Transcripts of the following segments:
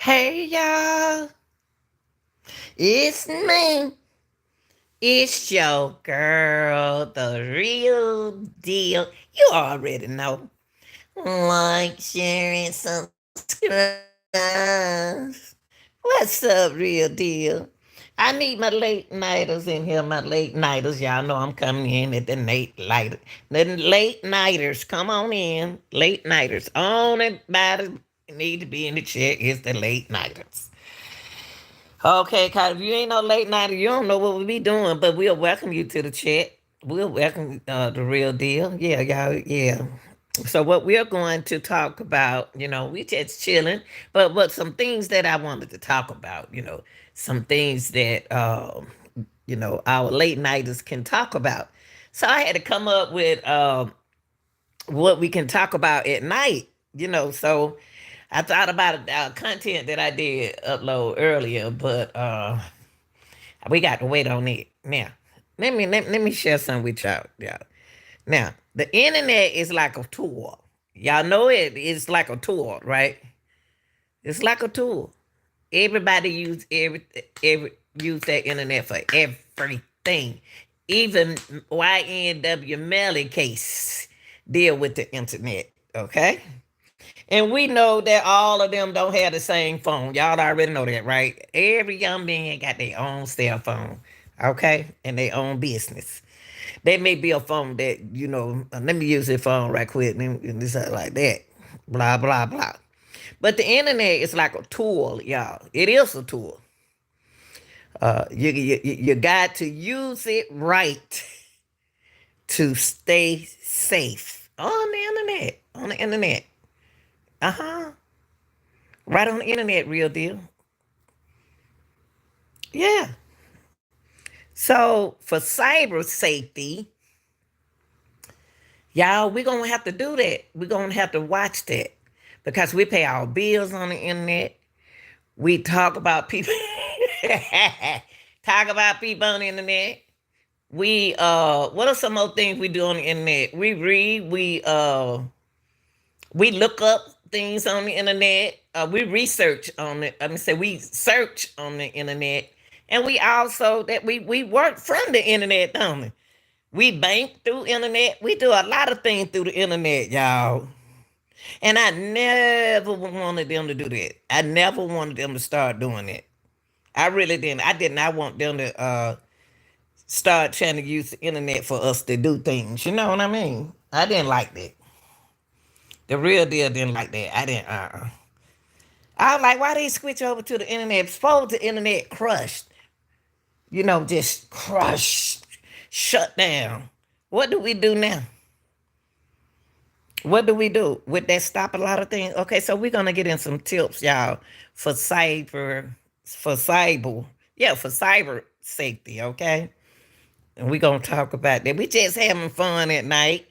Hey y'all, it's me. It's your girl, the real deal. You already know. Like, share, and subscribe. What's up, real deal? I need my late nighters in here, my late nighters. Y'all know I'm coming in at the late nighters. Come on in. Late nighters. Only body need to be in the chat is the late nighters. Okay, cause if you ain't no late nighter, you don't know what we be doing, but we'll welcome you to the chat. We'll welcome the real deal. Yeah, y'all, yeah. So what we're going to talk about, we just chilling, but what some things that I wanted to talk about, some things that our late nighters can talk about. So I had to come up with what we can talk about at night, so I thought about content that I did upload earlier, but we got to wait on it. Now, let me share something with y'all. Now, the internet is like a tool. Y'all know it. It's like a tool, right? It's like a tool. Everybody every use that internet for everything. Even YNW Melly case deal with the internet. Okay. And we know that all of them don't have the same phone. Y'all already know that, right? Every young man got their own cell phone, okay? And their own business. There may be a phone that, let me use this phone right quick and this like that. Blah, blah, blah. But the internet is like a tool, y'all. It is a tool. You got to use it right to stay safe on the internet. On the internet. Uh huh. Right on the internet, real deal. Yeah. So for cyber safety, y'all, we're gonna have to do that. We're gonna have to watch that because we pay our bills on the internet. We talk about people talk about people on the internet. We what are some more things we do on the internet? We read, we look up things on the internet. We research on it. I mean, say we search on the internet, and we also that we work from the internet, don't we? We bank through internet. We do a lot of things through the internet, y'all. And I never wanted them to do that. I never wanted them to start doing it. I really didn't. I did not want them to start trying to use the internet for us to do things. You know what I mean? I didn't like that. The real deal didn't like that. I didn't. I was like, why they switch over to the internet? Suppose the internet crushed. Just crushed, shut down. What do we do now? What do we do? Would that stop a lot of things? Okay, so we're gonna get in some tips, y'all, for cyber safety. Okay, and we're gonna talk about that. We just having fun at night,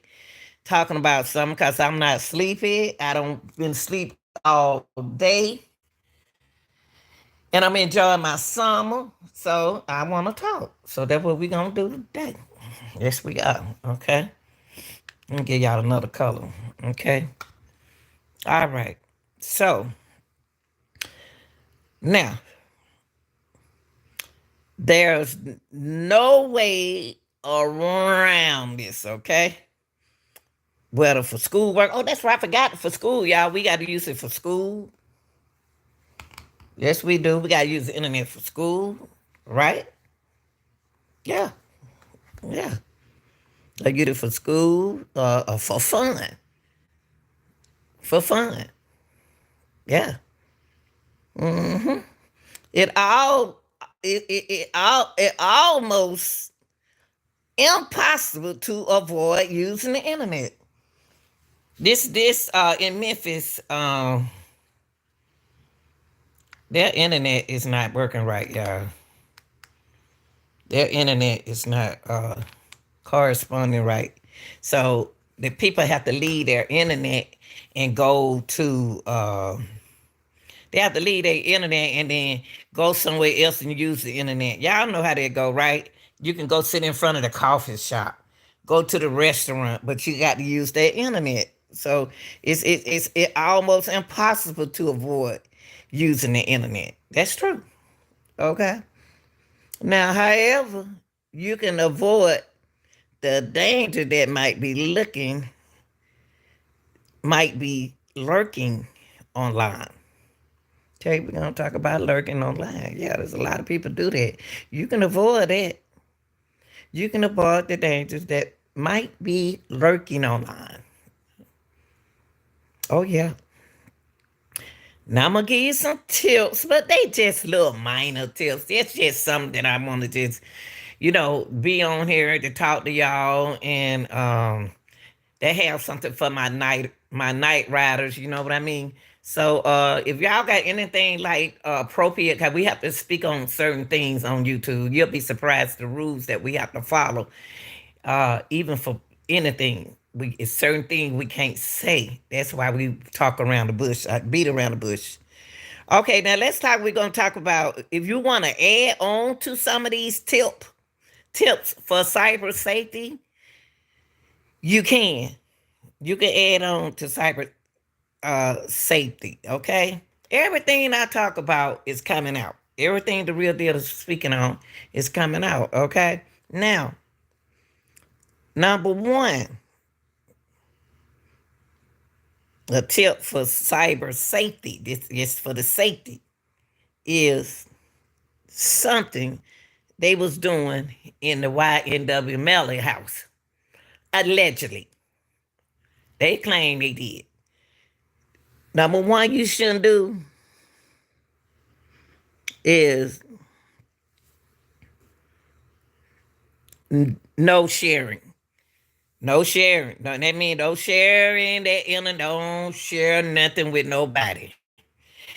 talking about something because I'm not sleepy. I don't been sleep all day, and I'm enjoying my summer. So I want to talk. So that's what we're gonna do today. Yes, we are. Okay, let me give y'all another color. Okay. All right. So now there's no way around this, okay? Whether for schoolwork. Oh, that's right. I forgot for school, y'all. We got to use it for school. Yes, we do. We got to use the internet for school, right? Yeah. Yeah. I get it for school or for fun. For fun. Yeah. hmm It all it almost impossible to avoid using the internet. This in Memphis, their internet is not working right, y'all. Their internet is not corresponding right. So the people have to leave their internet and go to they have to leave their internet and then go somewhere else and use the internet. Y'all know how they go, right? You can go sit in front of the coffee shop, go to the restaurant, but you got to use their internet. So it's almost impossible to avoid using the internet. That's true. Okay. Now, however, you can avoid the danger that might be lurking online. Okay, we're gonna talk about lurking online. Yeah, there's a lot of people do that. You can avoid it. You can avoid the dangers that might be lurking online. Oh yeah. Now I'm gonna give you some tips, but they just little minor tips. It's just something that I want to just, be on here to talk to y'all and they have something for my night riders, you know what I mean? So if y'all got anything like appropriate, cause we have to speak on certain things on YouTube. You'll be surprised the rules that we have to follow. Even for anything. It's certain things we can't say. That's why we talk around the bush, beat around the bush. Okay, now let's talk. We're gonna talk about if you want to add on to some of these tips for cyber safety, you can. You can add on to cyber safety. Okay, everything I talk about is coming out. Everything the real deal is speaking on is coming out. Okay, now number one, a tip for cyber safety. This is for the safety is something they was doing in the YNW Melly house. Allegedly. They claim they did. Number one you shouldn't do is no sharing. No sharing. No, that means no sharing that internet. Don't share nothing with nobody.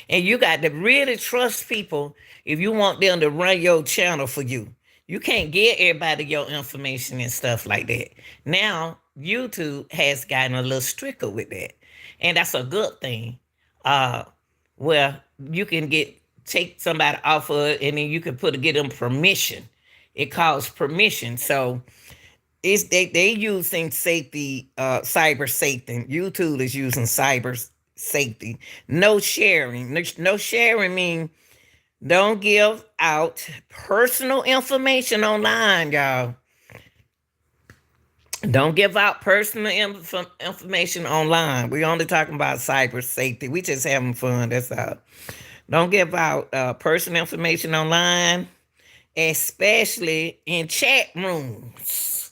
And you got to really trust people if you want them to run your channel for you. You can't get everybody your information and stuff like that. Now, YouTube has gotten a little stricter with that. And that's a good thing. Uh, where you can take somebody off of it and then you can get them permission. It calls permission. So it's they using safety, cyber safety. YouTube is using cyber safety. No sharing. No sharing mean don't give out personal information online, y'all. Don't give out personal information online. We only talking about cyber safety. We just having fun. That's all. Don't give out personal information online, especially in chat rooms.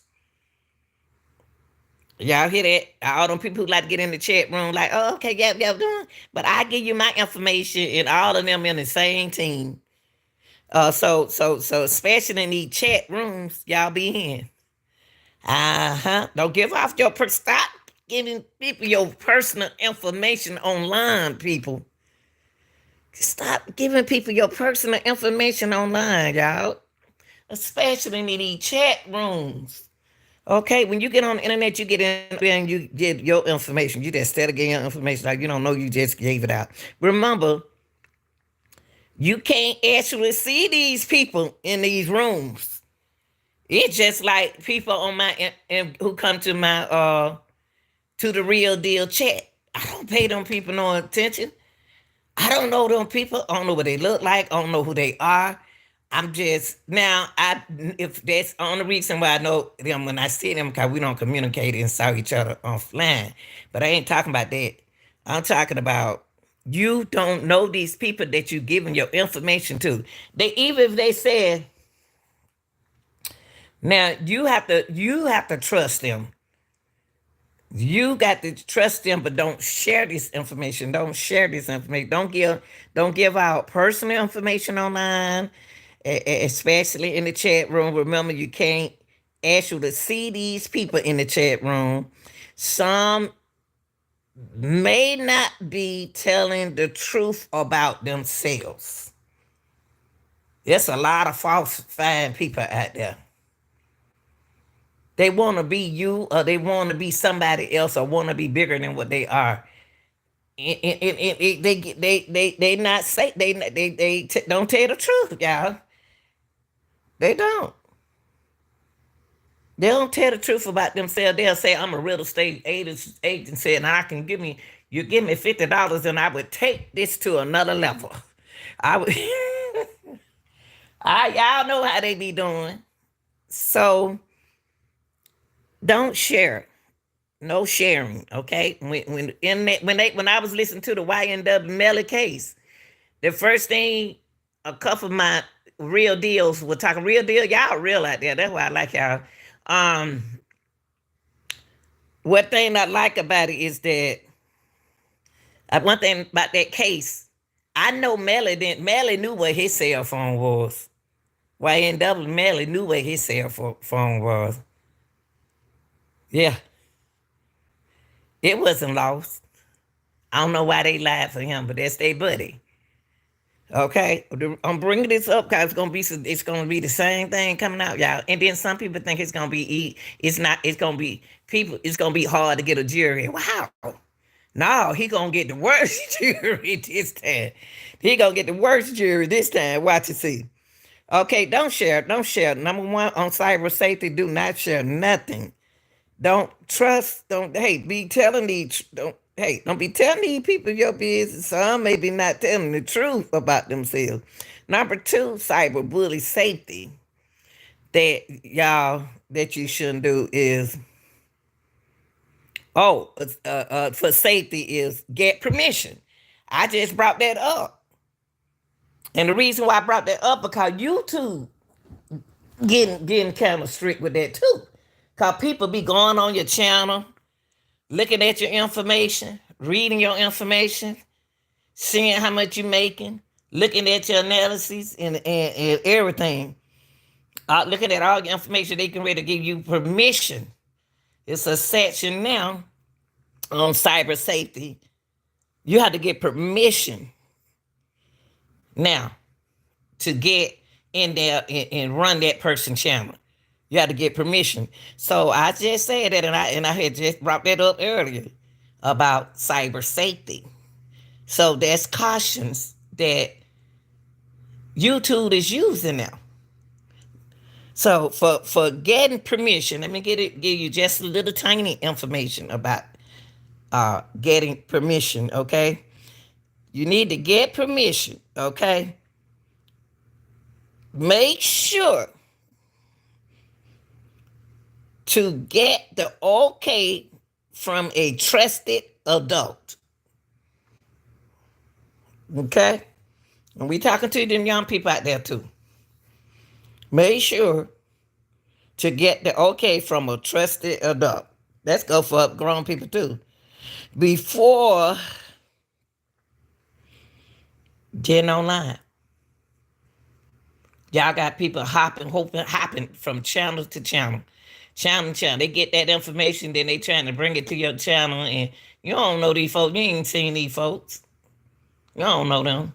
Y'all hear that? All them people who like to get in the chat room, like, oh, okay, yeah, doing. But I give you my information, and all of them in the same team. So, especially in these chat rooms, y'all be in. Don't give off stop giving people your personal information online, people. Stop giving people your personal information online, y'all. Especially in these chat rooms. Okay, when you get on the internet, you get in and you get your information. You just instead of getting your information, like you don't know, you just gave it out. Remember, you can't actually see these people in these rooms. It's just like people on my who come to my to the real deal chat. I don't pay them people no attention. I don't know them people. I don't know what they look like. I don't know who they are. I'm just now. If that's the only reason why I know them when I see them, because we don't communicate and saw each other offline. But I ain't talking about that. I'm talking about you don't know these people that you giving your information to. They even if they said now you have to trust them. You got to trust them, but don't share this information. Don't share this information. Don't give out personal information online, especially in the chat room. Remember, you can't actually see these people in the chat room. Some may not be telling the truth about themselves. There's a lot of falsifying people out there. They want to be you, or they want to be somebody else, or want to be bigger than what they are. They not say they don't tell the truth, y'all. They don't. They don't tell the truth about themselves. They'll say, "I'm a real estate agency, and I can give me You give me $50 and I would take this to another level. I would I y'all know how they be doing. So don't share. No sharing, okay? When I was listening to the YNW Melly case, the first thing a couple of my real deals were talking real deal. Y'all real out there. That's why I like y'all. Um, what thing I like about it is that one thing about that case, I know Melly didn't. Melly knew what his cell phone was. YNW Melly knew what his phone was. Yeah, it wasn't lost. I don't know why they lied for him, but that's their buddy. Okay, I'm bringing this up because it's gonna be the same thing coming out, y'all. And then some people think it's gonna be it's not. It's gonna be people. It's gonna be hard to get a jury. Wow, no, he gonna get the worst jury this time. He gonna get the worst jury this time. Watch and see. Okay, don't share. Don't share. Number one on cyber safety, do not share nothing. Don't trust. Don't be telling these. Don't be telling these people your business. Some maybe not telling the truth about themselves. Number two, cyber bully safety that y'all that you shouldn't do is for safety is get permission. I just brought that up, and the reason why I brought that up because YouTube getting kind of strict with that too. Cause people be going on your channel, looking at your information, reading your information, seeing how much you're making, looking at your analyses and everything. Looking at all your information, they can ready to give you permission. It's a section now on cyber safety. You have to get permission now to get in there and run that person's channel. You have to get permission. So I just said that, and I had just brought that up earlier about cyber safety. So there's cautions that YouTube is using now. So for getting permission, let me give you just a little tiny information about getting permission. Okay, you need to get permission. Okay, make sure to get the okay from a trusted adult. Okay? And we talking to them young people out there too. Make sure to get the okay from a trusted adult. Let's go for grown people too. Before getting online. Y'all got people hopping from channel to channel. Channel to channel. They get that information, then they trying to bring it to your channel, and you don't know these folks. You ain't seen these folks. You don't know them.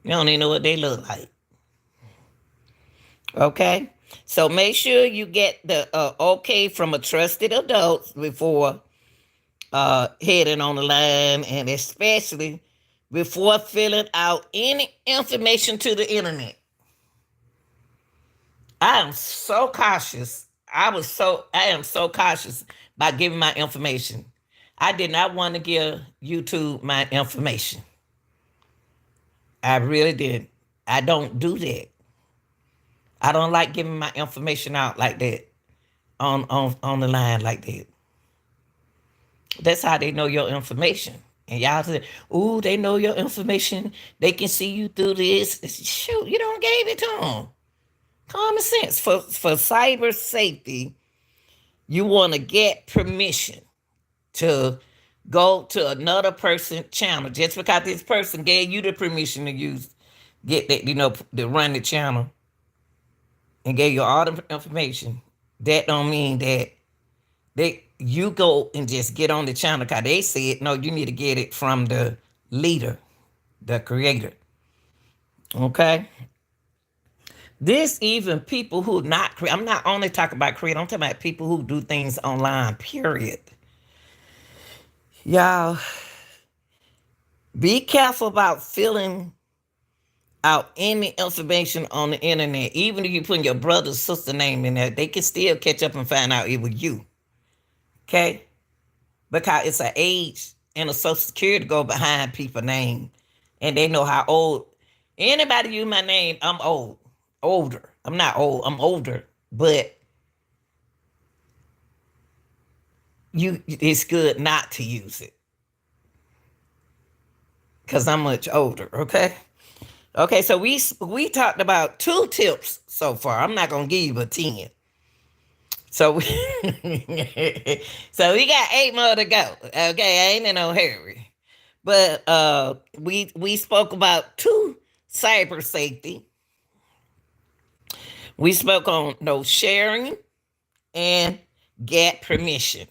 You don't even know what they look like. Okay? So make sure you get the okay from a trusted adult before heading on the line, and especially before filling out any information to the internet. I am so cautious. I am so cautious by giving my information. I did not want to give YouTube my information. I really did. I don't do that. I don't like giving my information out like that on the line like that. That's how they know your information. And y'all say, ooh, they know your information. They can see you through this. Shoot, you don't gave it to them. Common sense. For cyber safety, you want to get permission to go to another person's channel. Just because this person gave you the permission to get that, to run the channel and gave you all the information, that don't mean that you go and just get on the channel because they said, no, you need to get it from the leader, the creator. Okay? This even people who not create. I'm not only talking about create. I'm talking about people who do things online, period. Y'all, be careful about filling out any information on the internet. Even if you put your brother's sister name in there, they can still catch up and find out it was you. Okay? because it's an age and a social security go behind people's name, and they know how old. Anybody use my name, I'm old, older. I'm not old, I'm older, but it's good not to use it because I'm much older. Okay. Okay, so we talked about 2 tips so far. I'm not gonna give you a 10. So we, so we got 8 more to go. Okay, I ain't in no hurry. But we spoke about two cyber safety. We spoke on no sharing and get permission.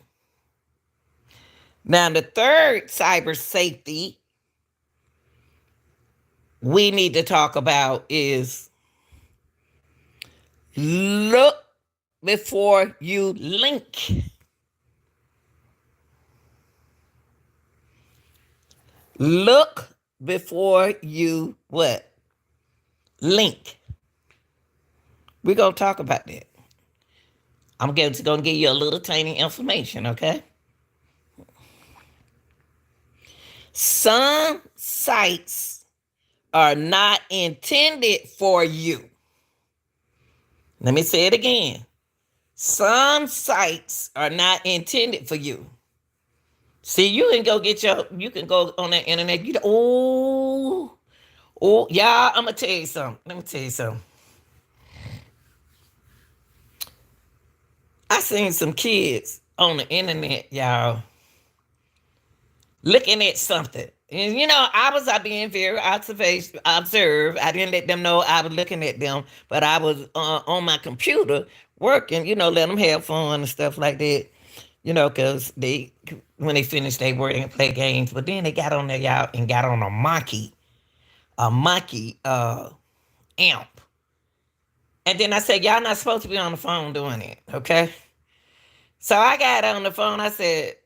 Now the third cyber safety we need to talk about is look before you link. Look before you what? Link. We're gonna talk about that. I'm just gonna give you a little tiny information, okay? Some sites are not intended for you. Let me say it again. Some sites are not intended for you. See, you can go on the internet. Y'all, I'm gonna tell you something. Let me tell you something. I seen some kids on the internet, y'all, looking at something. And I being very observe. I didn't let them know I was looking at them, but I was on my computer working, let them have fun and stuff like that. Because when they finish their work and play games, but then they got on there, y'all, and got on a monkey amp. And then I said, y'all not supposed to be on the phone doing it, okay? So I got on the phone. I said,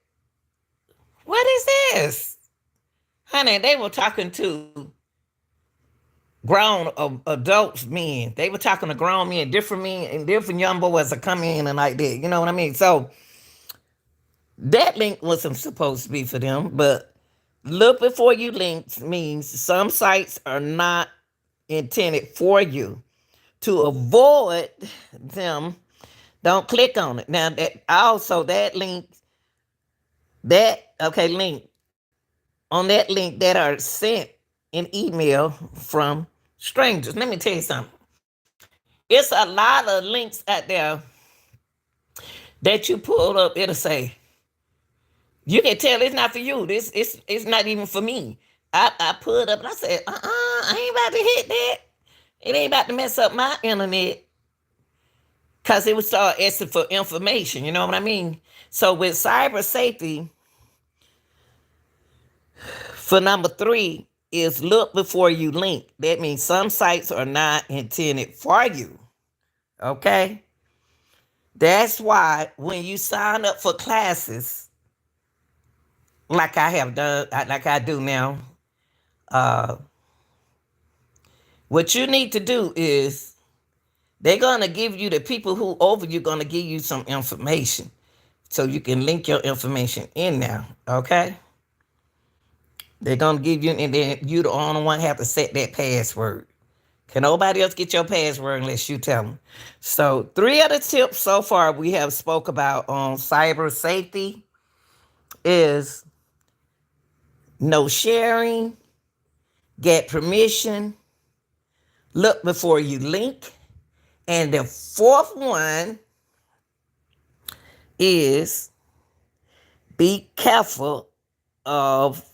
what is this? Honey, they were talking to grown adults, men. They were talking to grown men, and different young boys are coming in and like that. You know what I mean? So that link wasn't supposed to be for them, but look before you link means some sites are not intended for you. To avoid them, don't click on it. Now that also that link, link on that link that are sent in email from strangers. Let me tell you something. It's a lot of links out there that you pull up. It'll say you can tell it's not for you. It's not even for me. I pulled up and I said, I ain't about to hit that. It ain't about to mess up my internet. Cause it would start asking for information. You know what I mean? So with cyber safety, for number 3 is look before you link. That means some sites are not intended for you. Okay? That's why when you sign up for classes, like I have done, like I do now, uh, what you need to do is they're gonna give you the people who over you gonna give you some information so you can link your information in there. Okay? They're gonna give you, and then you the only one have to set that password. Can nobody else get your password unless you tell them? So 3 of the tips so far we have spoke about on cyber safety is no sharing, get permission, look before you link, and the 4th one is be careful of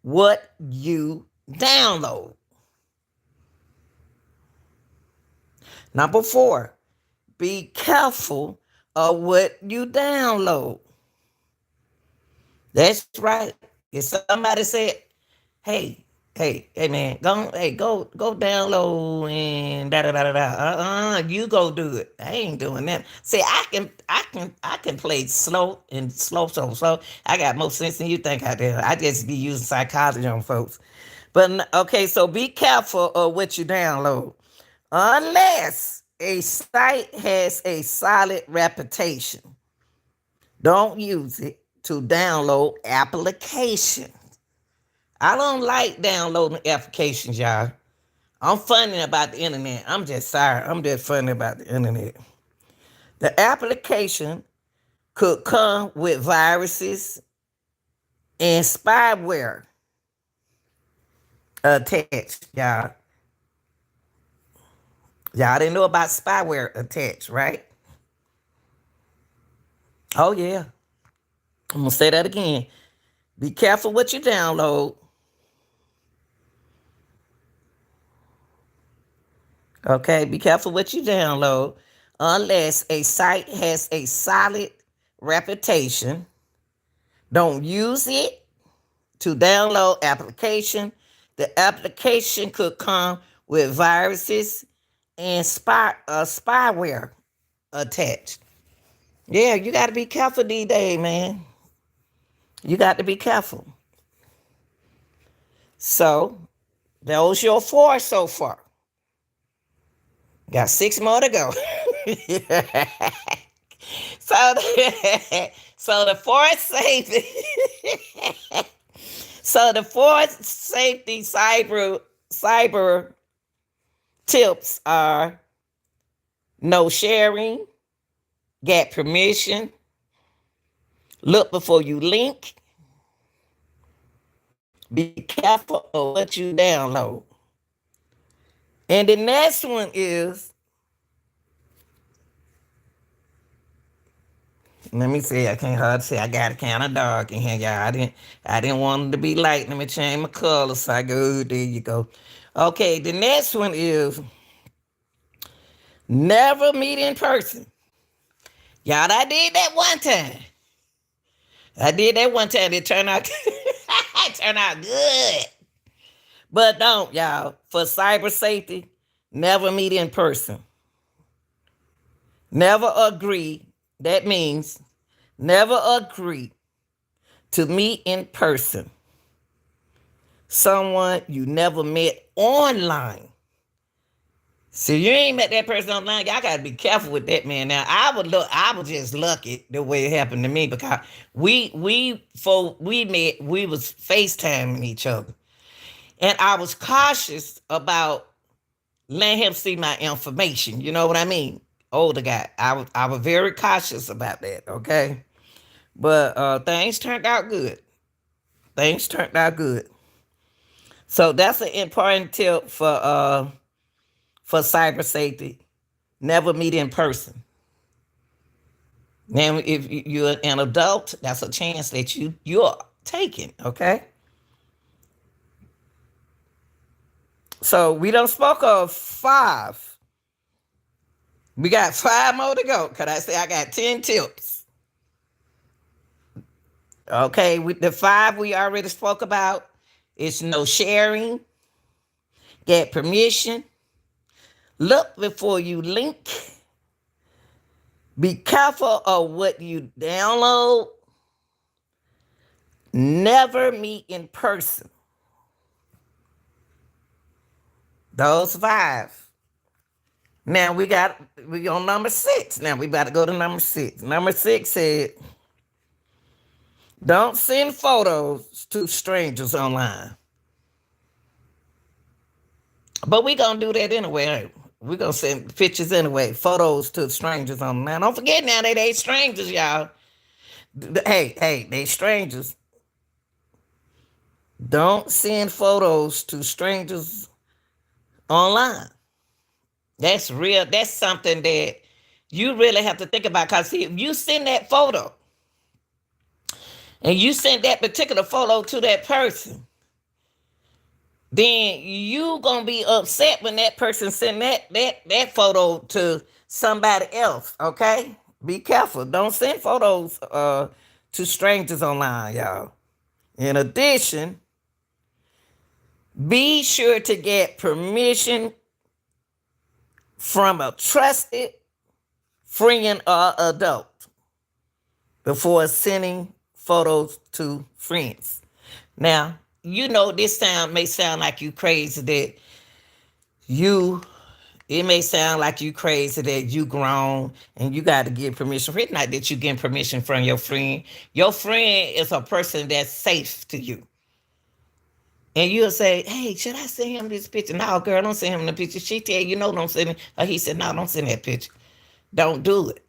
what you download. Number 4, be careful of what you download. That's right. If somebody said, hey, man, go download and da da da da da. You go do it. I ain't doing that. See, I can play slow. I got more sense than you think I do. I just be using psychology on folks. But okay, so be careful of what you download. Unless a site has a solid reputation, don't use it. to download applications. I don't like downloading applications, y'all. I'm funny about the internet. I'm just sorry. I'm just funny about the internet. The application could come with viruses and spyware attached, y'all. Y'all didn't know about spyware attached, right? Oh, yeah. I'm going to say that again. Be careful what you download. Okay, be careful what you download unless a site has a solid reputation. Don't use it to download application. The application could come with viruses and spyware attached. Yeah, you got to be careful these days, man. You got to be careful. So, those your four so far. Got 6 more to go. so, so the fourth safety, so the fourth safety cyber tips are no sharing, get permission, look before you link, be careful of what you download. And the next one is, let me see, I can't hardly say I got a kind of dark in here, y'all. I didn't want it to be light. Let me change my color. So I go, there you go. Okay, the next one is never meet in person. Y'all, I did that one time. It turned out it turned out good. But don't, y'all. For cyber safety, never meet in person. Never agree. That means never agree to meet in person someone you never met online. So you ain't met that person online. Y'all gotta be careful with that, man. Now I was just lucky the way it happened to me because before we met, we was FaceTiming each other. And I was cautious about letting him see my information. You know what I mean? Older guy. I was very cautious about that, okay? But things turned out good. Things turned out good. So that's an important tip for cyber safety. Never meet in person. Now, if you're an adult, that's a chance that you're taking, okay? So we don't spoke of 5. We got 5 more to go. Could I say I got 10 tips? Okay, with the 5 we already spoke about, it's no sharing, get permission, look before you link, be careful of what you download, never meet in person. Those 5. Now we on number 6. Now we about to go to number 6. Number 6 said, don't send photos to strangers online. But we gonna do that anyway. We gonna send pictures anyway, photos to strangers online. Don't forget now they ain't strangers, y'all. Hey, they strangers. Don't send photos to strangers online. That's real. That's something that you really have to think about. Because if you send that photo and you send that particular photo to that person, then you gonna be upset when that person send that photo to somebody else. Okay, be careful. Don't send photos to strangers online, y'all. In addition, be sure to get permission from a trusted friend or adult before sending photos to friends. Now, you know this may sound like you crazy that you It may sound like you crazy that you grown and you got to get permission. It's not that you getting permission from your friend. Your friend is a person that's safe to you. And you'll say, hey, should I send him this picture? No, girl, don't send him the picture. She tell you, no, don't send it. Or he said, no, don't send that picture. Don't do it.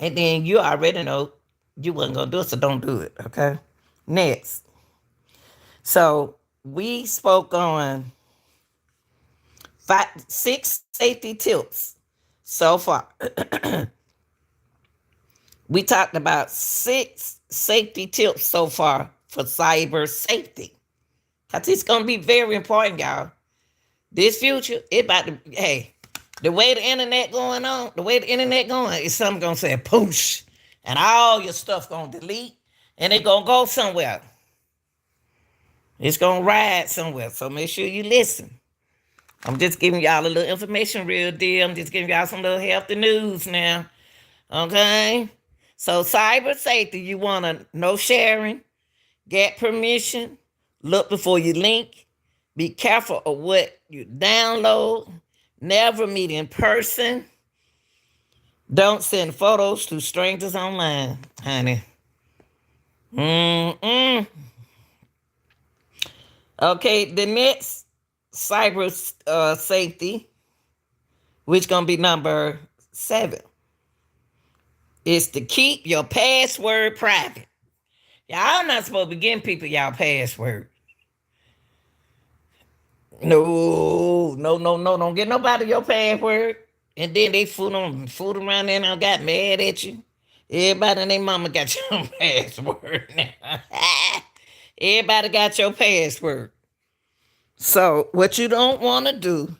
And then you already know you wasn't going to do it, so don't do it, okay? Next. So we spoke on 6 safety tips so far. We talked about 6 safety tips so far for cyber safety. Because it's going to be very important, y'all. This future, it about to, hey, the way the internet going on, the way the internet going, is something going to say poosh. And all your stuff going to delete. And it going to go somewhere. It's going to ride somewhere. So make sure you listen. I'm just giving y'all a little information, real deal. I'm just giving y'all some little healthy news now. Okay? So cyber safety, you want to no sharing, get permission, look before you link, be careful of what you download, never meet in person, don't send photos to strangers online, honey. Okay, the next cyber safety, which gonna be number 7, is to keep your password private. Y'all not supposed to be giving people y'all password. No, no, no, no. Don't get nobody your password. And then they fool around there and got mad at you. Everybody and their mama got your password now. Everybody got your password. So what you don't want to do,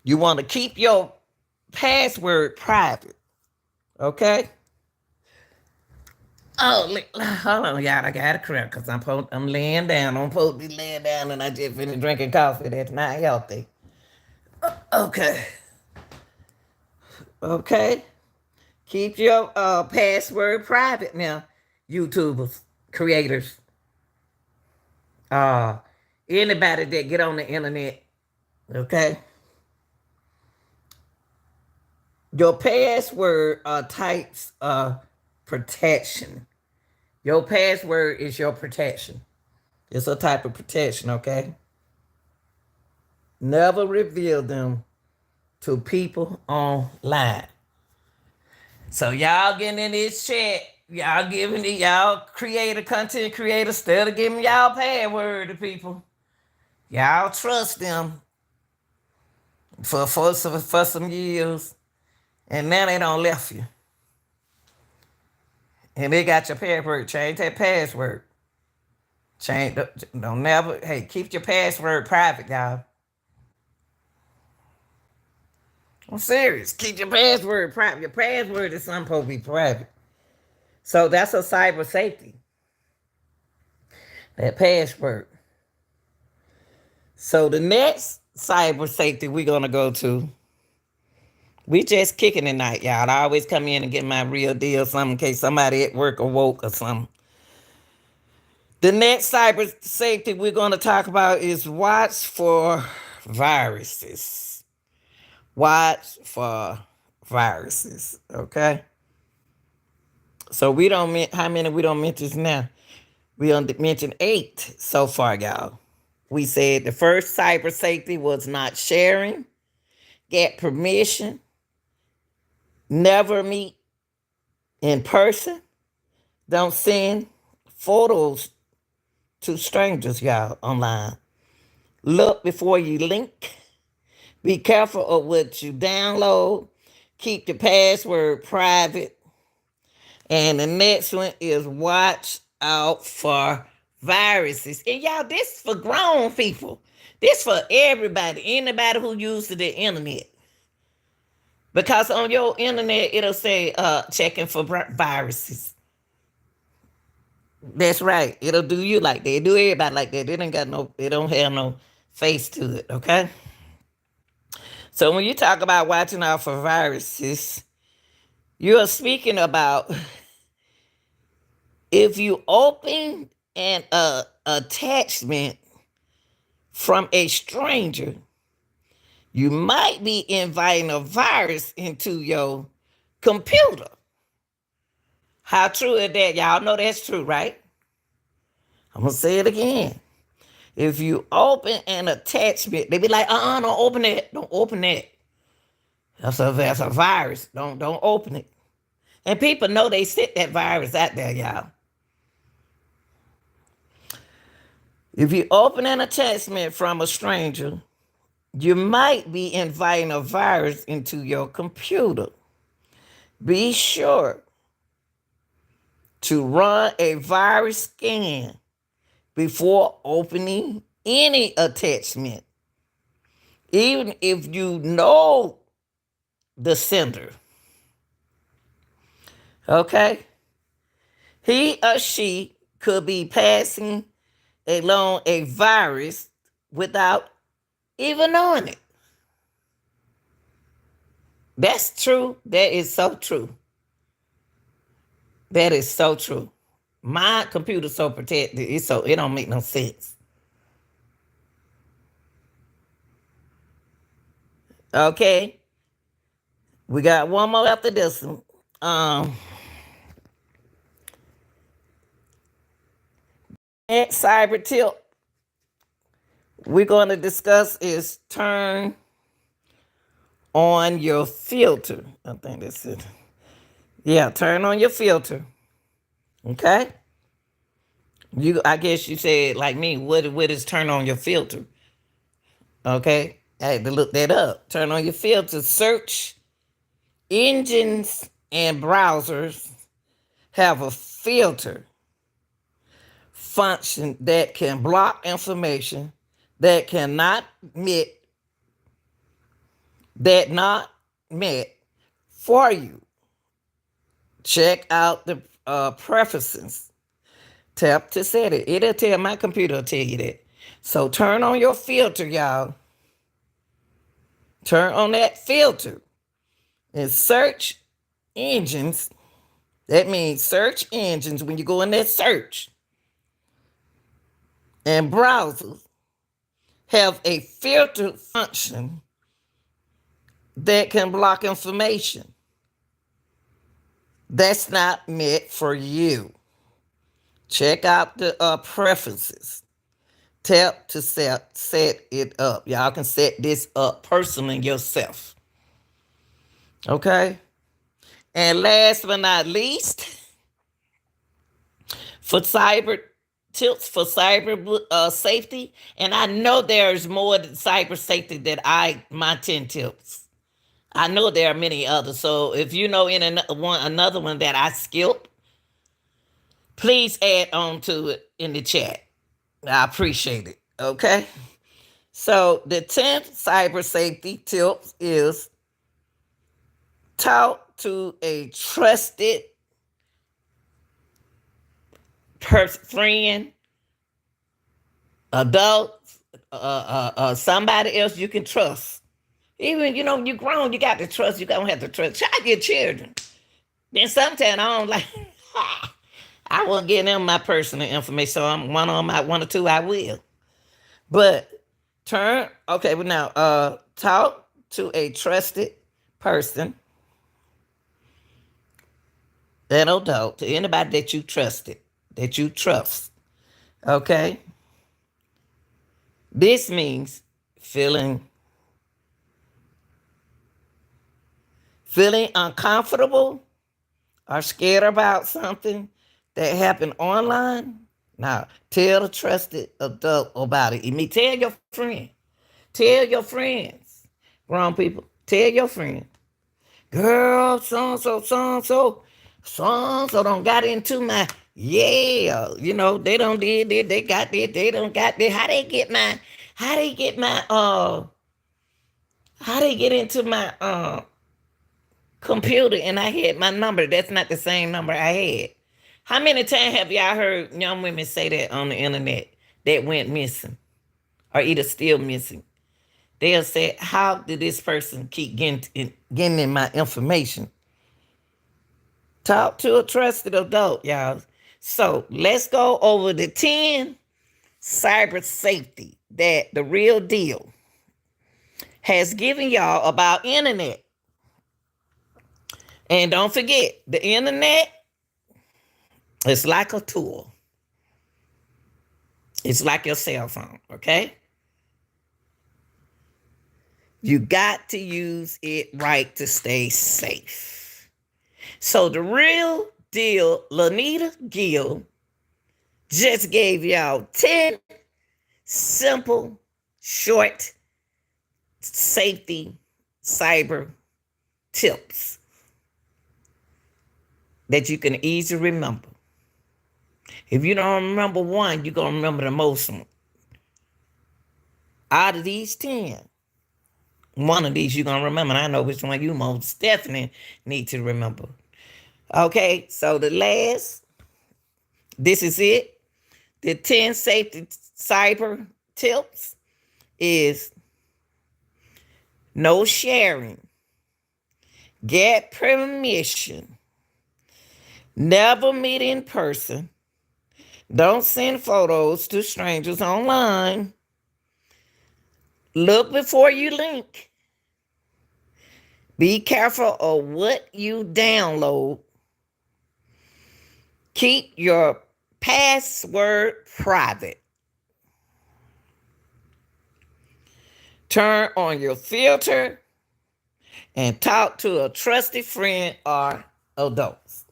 you want to keep your password private. Okay? Oh, hold on, y'all. I got to correct because I'm laying down. I'm supposed to be laying down and I just finished drinking coffee. That's not healthy. Okay. Okay. Keep your password private now, YouTubers, creators, uh, anybody that get on the internet. Okay. Your password are types of protection. Your password is your protection. It's a type of protection, okay? Never reveal them to people online. So y'all getting in this chat, y'all giving it, y'all content creators, instead of giving y'all password to people. Y'all trust them for some years, and now they don't left you. And they got your password. Change that password. Don't never, hey, keep your password private, y'all. I'm serious. Keep your password private. Your password is something supposed to be private. So that's a cyber safety. That password. So the next cyber safety we're gonna go to. We just kicking tonight, y'all. I always come in and get my real deal, something in case somebody at work awoke or something. The next cyber safety we're gonna talk about is watch for viruses. Watch for viruses. Okay. So we don't how many we don't mention now? We only mentioned 8 so far, y'all. We said the first cyber safety was not sharing, get permission, never meet in person, don't send photos to strangers, y'all, online. Look before you link. Be careful of what you download. Keep the password private. And the next one is watch out for viruses. And y'all, this for grown people. This for everybody. Anybody who uses the internet. Because on your internet, it'll say checking for viruses. That's right. It'll do you like that. It do everybody like that. They don't have no face to it, okay? So when you talk about watching out for viruses, you're speaking about if you open an attachment from a stranger, You might be inviting a virus into your computer. How true is that? Y'all know that's true, right? I'm gonna say it again. If you open an attachment, they be like, don't open it. Don't open it. That's a virus. Don't open it. And people know they sent that virus out there, y'all. If you open an attachment from a stranger, you might be inviting a virus into your computer. Be sure to run a virus scan before opening any attachment, even if you know the sender. Okay? He or she could be passing along a virus without even knowing it. That's true. That is so true. That is so true. My computer's so protected, it don't make no sense. Okay, we got one more after this one. Next cyber tip we're going to discuss is turn on your filter. I think that's it. Yeah, turn on your filter. Okay. I guess you said like me. What is turn on your filter? Okay, I had to look that up. Turn on your filter. Search engines and browsers have a filter function that can block information that cannot meet that not met for you. Check out the preferences. Tap to set it. It'll tell my computer will tell you that. So turn on your filter, y'all. Turn on that filter and search engines. That means search engines when you go in that search. And browsers have a filter function that can block information that's not meant for you. Check out the preferences. Tap to set it up. Y'all can set this up personally yourself. Okay? And last but not least, for cyber tips for cyber safety, and I know there's more than cyber safety that my 10 tips. I know there are many others. So if you know another one that I skipped, please add on to it in the chat. I appreciate it. Okay. So the 10th cyber safety tip is talk to a trusted friend, adult, somebody else you can trust. Even, you grown, you got to trust. You don't have to trust. Try your children. Then sometimes I don't like, I won't give them my personal information. So I'm one or two, I will. But talk to a trusted person, an adult, to anybody that you trusted, that you trust. Okay? This means feeling uncomfortable or scared about something that happened online. Now, tell the trusted adult about it. Tell your friend. Tell your friends. Grown people, tell your friend. Girl, so-and-so don't got into my, they don't did it, they got it, they don't got it. How they get into my computer and I had my number? That's not the same number I had. How many times have y'all heard young women say that on the internet that went missing or either still missing? They'll say, how did this person keep getting in my information? Talk to a trusted adult, y'all. So let's go over the 10 cyber safety, that the real deal. has given y'all about internet. And don't forget, the internet is like a tool. It's like your cell phone, okay? You got to use it right to stay safe. So the real deal, Lenita Gill just gave y'all 10 simple, short safety cyber tips that you can easily remember. If you don't remember one, you're going to remember the most one. Out of these 10, one of these you're going to remember. And I know which one you most definitely need to remember. Okay, so this is it. The 10 safety cyber tips is no sharing, get permission, never meet in person, don't send photos to strangers online, look before you link, be careful of what you download, keep your password private, turn on your filter, and talk to a trusted friend or adults.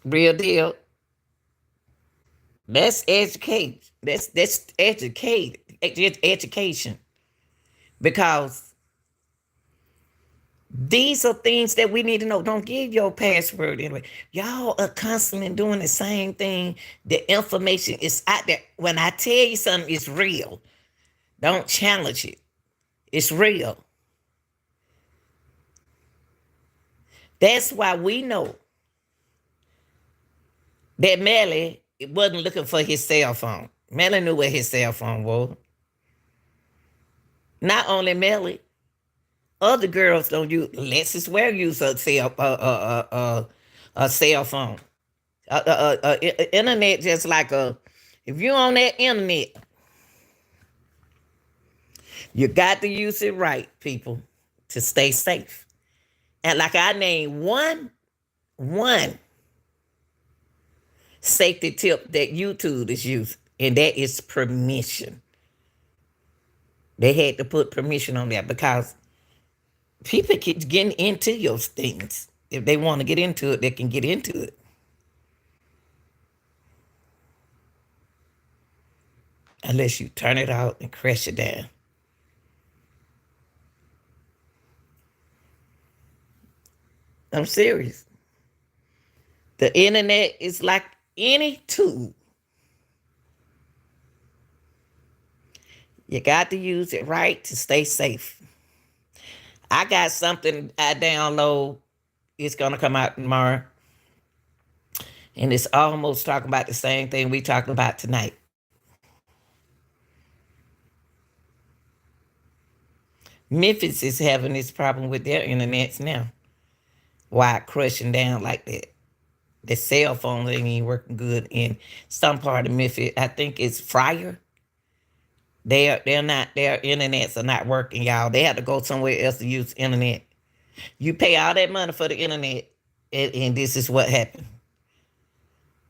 Real deal. That's educate. That's education. Because these are things that we need to know. Don't give your password anyway. Y'all are constantly doing the same thing. The information is out there. When I tell you something, it's real. Don't challenge it. It's real. That's why we know that Melly wasn't looking for his cell phone. Melly knew where his cell phone was. Not only Melly, other girls don't use. Let's swear use a cell phone. Internet just like a. If you're on that internet, you got to use it right, people, to stay safe. And like I named one safety tip that YouTube is using, and that is permission. They had to put permission on that because people keep getting into your things. If they want to get into it, they can get into it. Unless you turn it out and crash it down. I'm serious. The internet is like any tool. You got to use it right to stay safe. I got something I download. It's going to come out tomorrow. And it's almost talking about the same thing we talking about tonight. Memphis is having this problem with their internets now. Why it crushing down like that? The cell phone ain't even working good in some part of Memphis. I think it's Fryer. They're not, their internets are not working, y'all. They have to go somewhere else to use internet. You pay all that money for the internet, and this is what happened.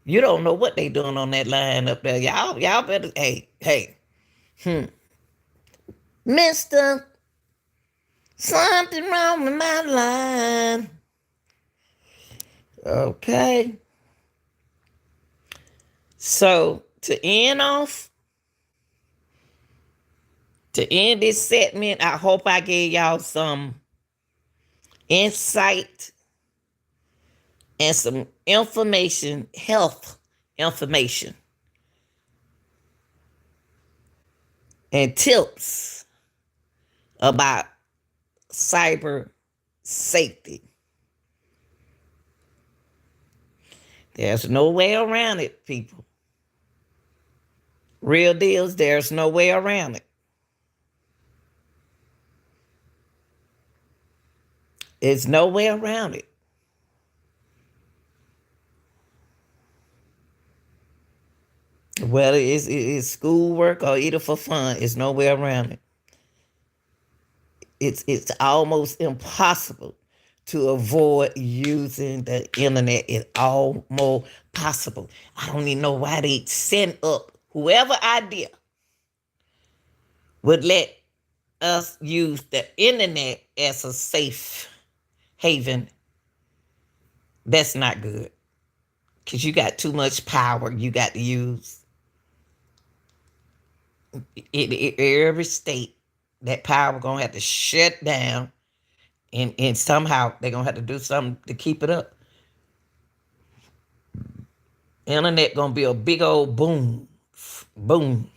You don't know what they doing on that line up there. Y'all better, hey. Mister, something wrong with my line. Okay. So to end this segment, I hope I gave y'all some insight and some information, health information, and tips about cyber safety. There's no way around it, people. Real deals, there's no way around it. There's no way around it. Whether it's schoolwork or either for fun, it's nowhere around it. It's almost impossible to avoid using the internet. It's almost possible. I don't even know why they send up whoever idea would let us use the internet as a safe haven. That's not good because you got too much power you got to use. In every state, that power gonna have to shut down, and somehow they're gonna have to do something to keep it up. Internet gonna be a big old boom, boom.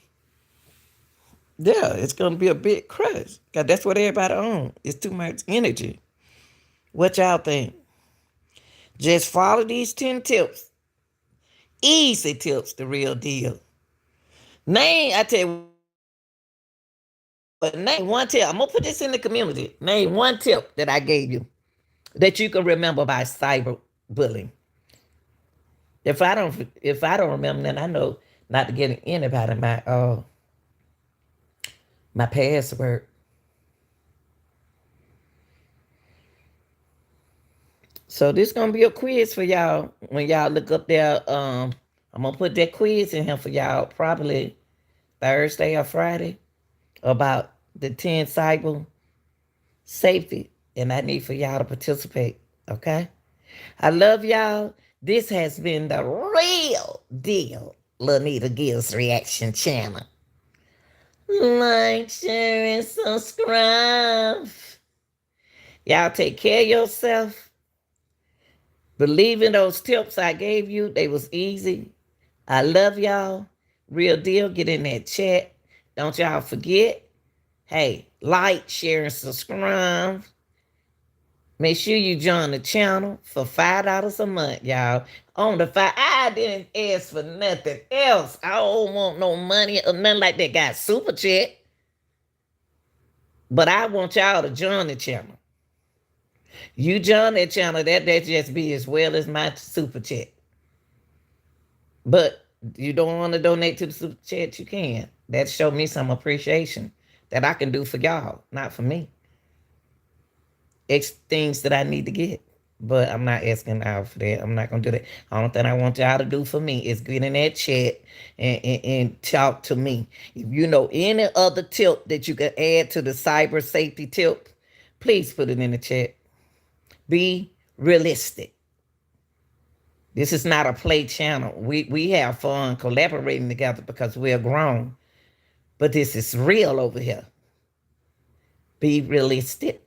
Yeah, it's gonna be a big crush. Cause that's what everybody owns. It's too much energy. What y'all think? Just follow these 10 tips. Easy tips, the real deal. I tell you what, name one tip. I'm gonna put this in the community. Name one tip that I gave you that you can remember by cyber bullying. If I don't remember, then I know not to get anybody my password. So this gonna be a quiz for y'all when y'all look up there. I'm gonna put that quiz in here for y'all probably Thursday or Friday about the 10 cyber safety, and I need for y'all to participate. Okay, I love y'all. This has been the real deal, Lenita Gill's reaction channel. Like, share, and subscribe. Y'all take care of yourself. Believe in those tips I gave you. They was easy. I love y'all. Real deal. Get in that chat. Don't y'all forget. Hey, like, share, and subscribe. Make sure you join the channel for $5 a month, y'all. On the five, I didn't ask for nothing else. I don't want no money or nothing like that. Got super chat, but I want y'all to join the channel. You join that channel, that just be as well as my super chat. But you don't want to donate to the super chat, you can. That show me some appreciation that I can do for y'all, not for me. It's things that I need to get. But I'm not asking out for that. I'm not gonna do that. Only thing I want y'all to do for me is get in that chat and talk to me. If you know any other tip that you can add to the cyber safety tip, please put it in the chat. Be realistic. This is not a play channel. We have fun collaborating together because we're grown. But this is real over here. Be realistic.